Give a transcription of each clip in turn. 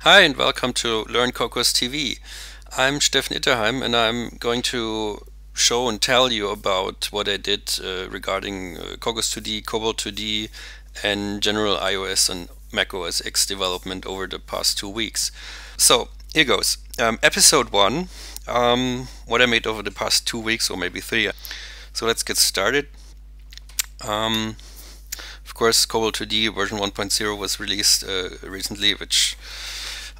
Hi and welcome to LearnCocosTV. I'm Steffen Itterheim and I'm going to show and tell you about what I did regarding Cocos2D, Kobold2D and general iOS and macOS X development over the past 2 weeks. So here goes. Episode 1, what I made over the past 2 weeks or maybe 3. So let's get started. Of course, Kobold2D version 1.0 was released recently, which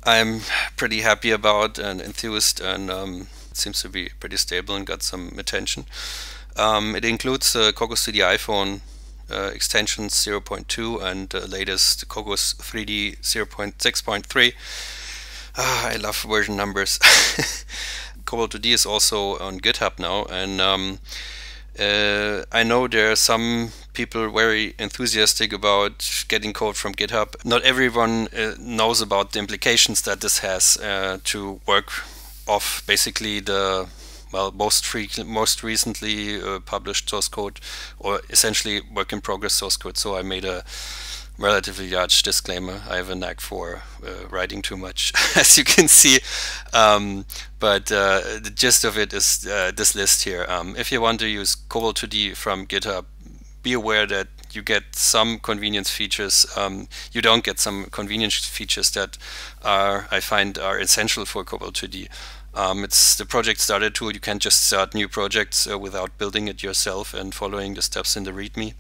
I'm pretty happy about and enthused, and it seems to be pretty stable and got some attention. It includes Cocos2D iPhone extensions 0.2 and latest Kobold2D 0.6.3. I love version numbers. Kobold2D is also on GitHub now, and I know there are some people very enthusiastic about getting code from GitHub. Not everyone knows about the implications that this has to work off basically the most recently published source code, or essentially work in progress source code. So I made a relatively large disclaimer. I have a knack for writing too much, as you can see. But the gist of it is this list here. If you want to use Kobold2D from GitHub, be aware that you get some convenience features. You don't get some convenience features that I find are essential for Kobold2D. It's the project starter tool. You can just start new projects without building it yourself and following the steps in the README.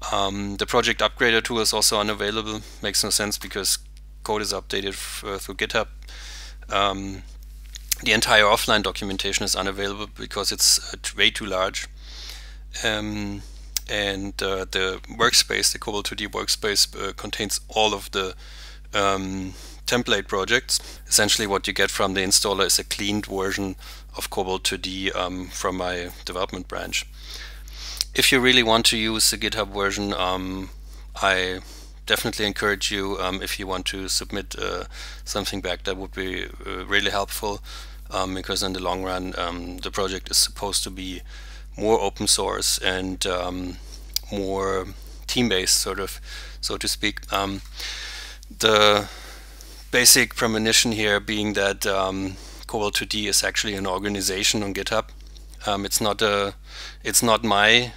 The project upgrader tool is also unavailable. Makes no sense because code is updated through GitHub. The entire offline documentation is unavailable because it's way too large. And the workspace, the Kobold2D workspace, contains all of the template projects. Essentially what you get from the installer is a cleaned version of Kobold2D from my development branch. If you really want to use the GitHub version, I definitely encourage you, if you want to submit something back, that would be really helpful, because in the long run the project is supposed to be more open source and more team-based, sort of, so to speak. The basic premonition here being that Kobold2D is actually an organization on GitHub. It's not my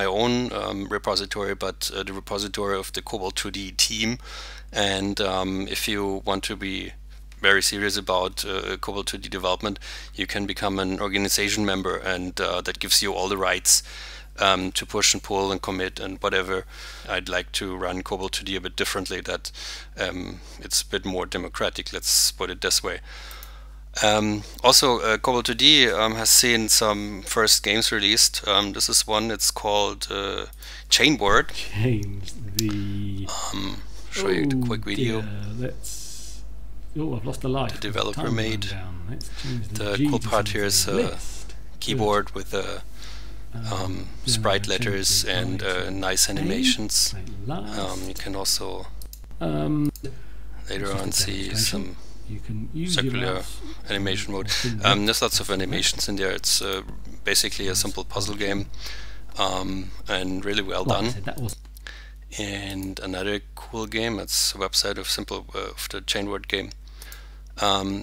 own repository, but the repository of the Kobold2D team. And if you want to be very serious about Kobold2D development, you can become an organization member, and that gives you all the rights to push and pull and commit and whatever. I'd like to run Kobold2D a bit differently, that it's a bit more democratic, let's put it this way. Also, Kobold2D has seen some first games released. This is one, it's called Chainboard. Change the... show you the quick video. I've lost a life. The developer made. The cool part here is a keyboard with sprite letters and nice animations. You can also later on see some circular animation mode. There's lots of animations in there. It's basically a simple puzzle game, and really well done. And another cool game, it's a website of the Chainboard game.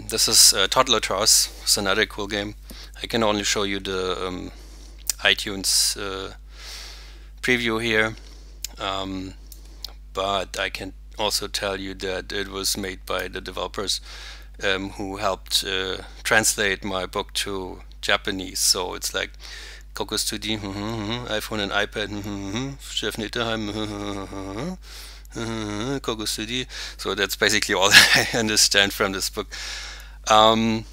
This is Toddler Toss. It's another cool game. I can only show you the iTunes preview here, but I can also tell you that it was made by the developers who helped translate my book to Japanese. So it's like Cocos2D, iPhone and iPad, Steffen Itterheim, Cocos2D. So that's basically all that I understand from this book. So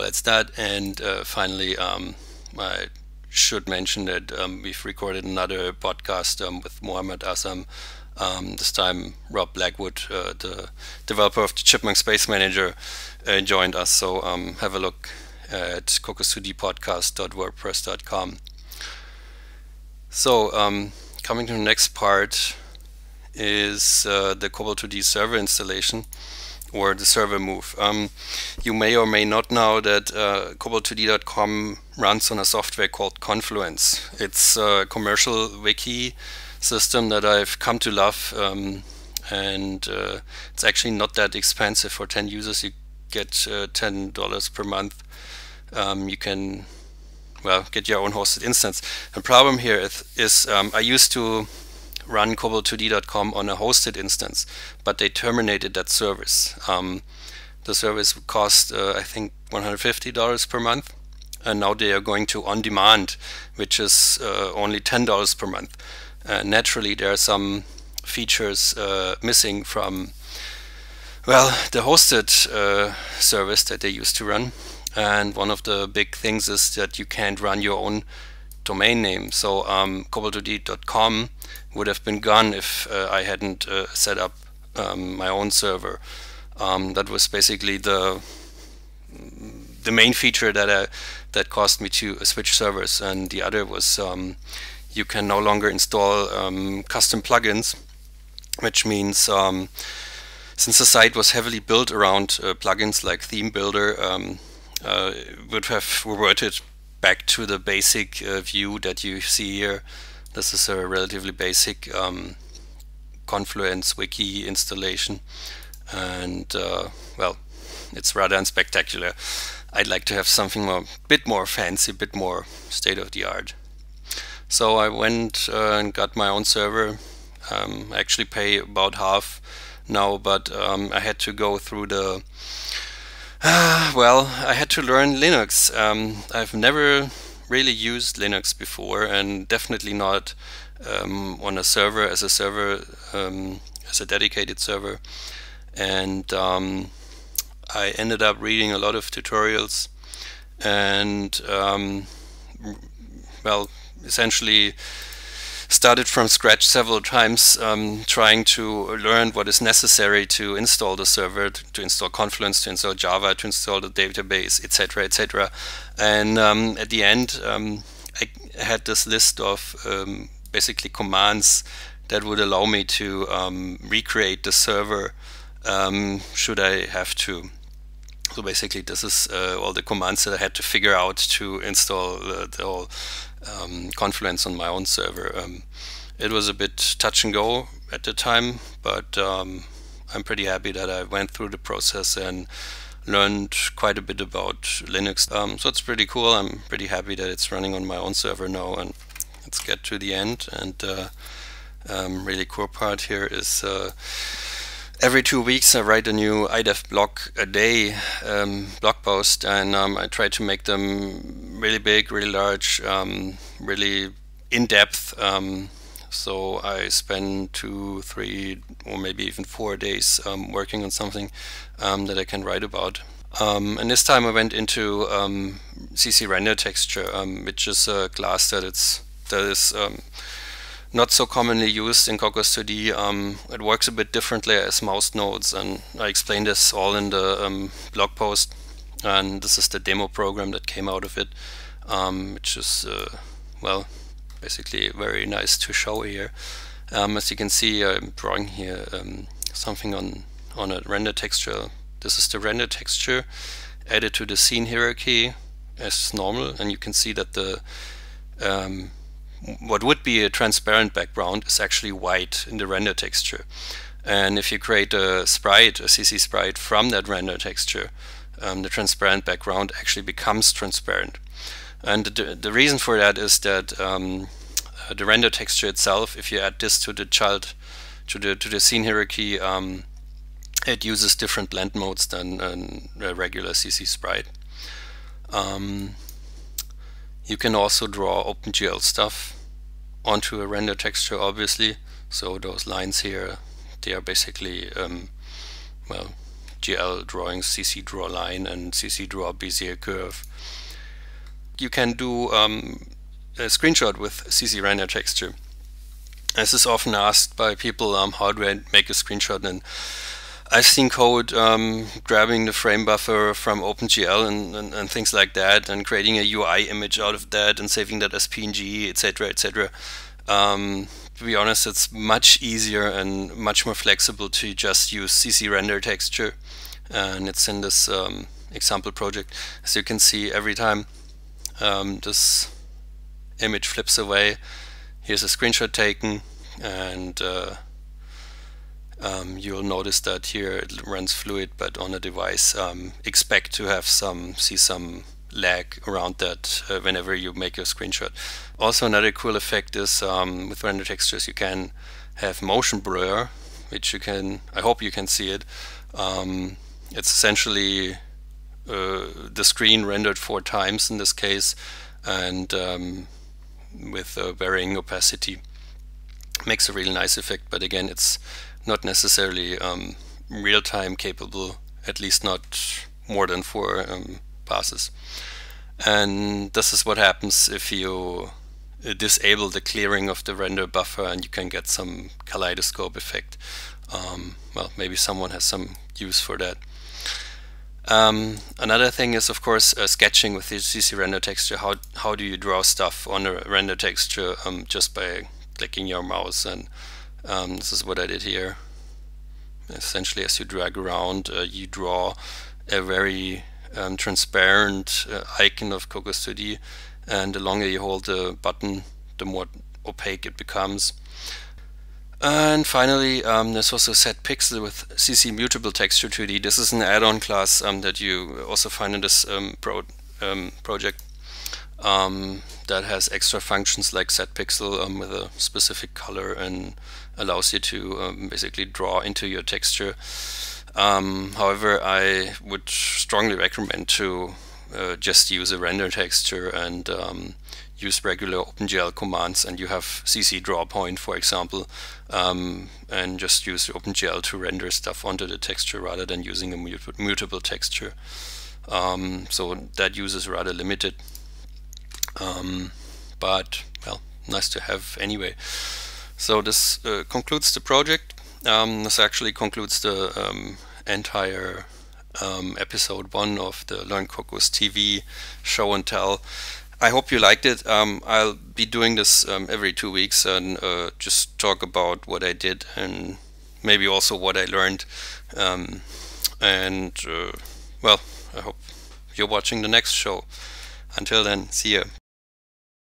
that's that. And finally, I should mention that we've recorded another podcast with Mohammed Asam. This time Rob Blackwood, the developer of the Chipmunk Space Manager, joined us. So have a look at cocos2dpodcast.wordpress.com. So coming to the next part is the Kobold2D server installation, or the server move. You may or may not know that Kobold2D.com runs on a software called Confluence. It's a commercial wiki system that I've come to love and it's actually not that expensive. For 10 users you get $10 per month. You can, well, get your own hosted instance. The problem here is I used to run Kobold2D.com on a hosted instance, but they terminated that service. The service cost I think $150 per month, and now they are going to on-demand, which is only $10 per month. Naturally, there are some features missing from, well, the hosted service that they used to run, and one of the big things is that you can't run your own domain name. So Kobold2D.com would have been gone if I hadn't set up my own server. That was basically the main feature that caused me to switch servers, and the other was you can no longer install custom plugins, which means since the site was heavily built around plugins like Theme Builder, would have reverted back to the basic view that you see here. This is a relatively basic Confluence wiki installation, and well, it's rather unspectacular. I'd like to have something a bit more fancy, a bit more state-of-the-art. So I went and got my own server. I actually pay about half now, but I had to go through the well, I had to learn Linux. I've never really used Linux before, and definitely not on a server, as a dedicated server. And I ended up reading a lot of tutorials, and well, essentially started from scratch several times, trying to learn what is necessary to install the server, to install Confluence, to install Java, to install the database, etc., etc. And at the end, I had this list of basically commands that would allow me to recreate the server should I have to. So basically, this is all the commands that I had to figure out to install the whole Confluence on my own server. It was a bit touch and go at the time, but I'm pretty happy that I went through the process and learned quite a bit about Linux. So it's pretty cool. I'm pretty happy that it's running on my own server now. And let's get to the end. And really cool part here is every 2 weeks I write a new iDevBlogADay blog post, and I try to make them really big, really large, really in-depth. So I spend 2, 3, or maybe even 4 days working on something that I can write about. And this time I went into CCRenderTexture, which is a class that is not so commonly used in Cocos2D. It works a bit differently as mouse nodes, and I explained this all in the blog post. And this is the demo program that came out of it, which is well, basically very nice to show here. As you can see, I'm drawing here something on a render texture. This is the render texture added to the scene hierarchy as normal, and you can see that the what would be a transparent background is actually white in the render texture. And if you create a sprite, a CC sprite from that render texture, the transparent background actually becomes transparent. And the reason for that is that the render texture itself, if you add this to the child, to the scene hierarchy, it uses different blend modes than a regular CC sprite. You can also draw OpenGL stuff onto a render texture, obviously. So those lines here, they are basically well, GL drawings, CC draw line and CC draw Bezier curve. You can do a screenshot with CCRenderTexture. This is often asked by people, how do I make a screenshot? And I've seen code grabbing the frame buffer from OpenGL and things like that, and creating a UI image out of that and saving that as PNG, etc., etc. To be honest, it's much easier and much more flexible to just use CCRenderTexture, and it's in this example project. As you can see, every time this image flips away, here's a screenshot taken, and you'll notice that here it runs fluid, but on a device expect to see some lag around that whenever you make your screenshot. Also, another cool effect is with render textures you can have motion blur, which you can, I hope you can see it. It's essentially the screen rendered 4 times in this case, and with varying opacity. Makes a really nice effect, but again, it's not necessarily real-time capable, at least not more than 4 passes. And this is what happens if you disable the clearing of the render buffer, and you can get some kaleidoscope effect. Well, maybe someone has some use for that. Another thing is, of course, sketching with the CCRenderTexture. How do you draw stuff on a render texture just by clicking your mouse? And this is what I did here. Essentially, as you drag around, you draw a very transparent icon of Kobold2D, and the longer you hold the button, the more opaque it becomes. And finally, there's also setPixel with CC Mutable Texture 2D. This is an add-on class that you also find in this project that has extra functions like setPixel with a specific color, and allows you to basically draw into your texture. However, I would strongly recommend to just use a render texture and use regular OpenGL commands, and you have CC draw point, for example, and just use OpenGL to render stuff onto the texture rather than using a mutable texture. So that use is rather limited, but well, nice to have anyway. So this concludes the project. This actually concludes the entire episode 1 of the LearnCocosTV show and tell. I hope you liked it. I'll be doing this every 2 weeks and just talk about what I did and maybe also what I learned. Well, I hope you're watching the next show. Until then, see ya.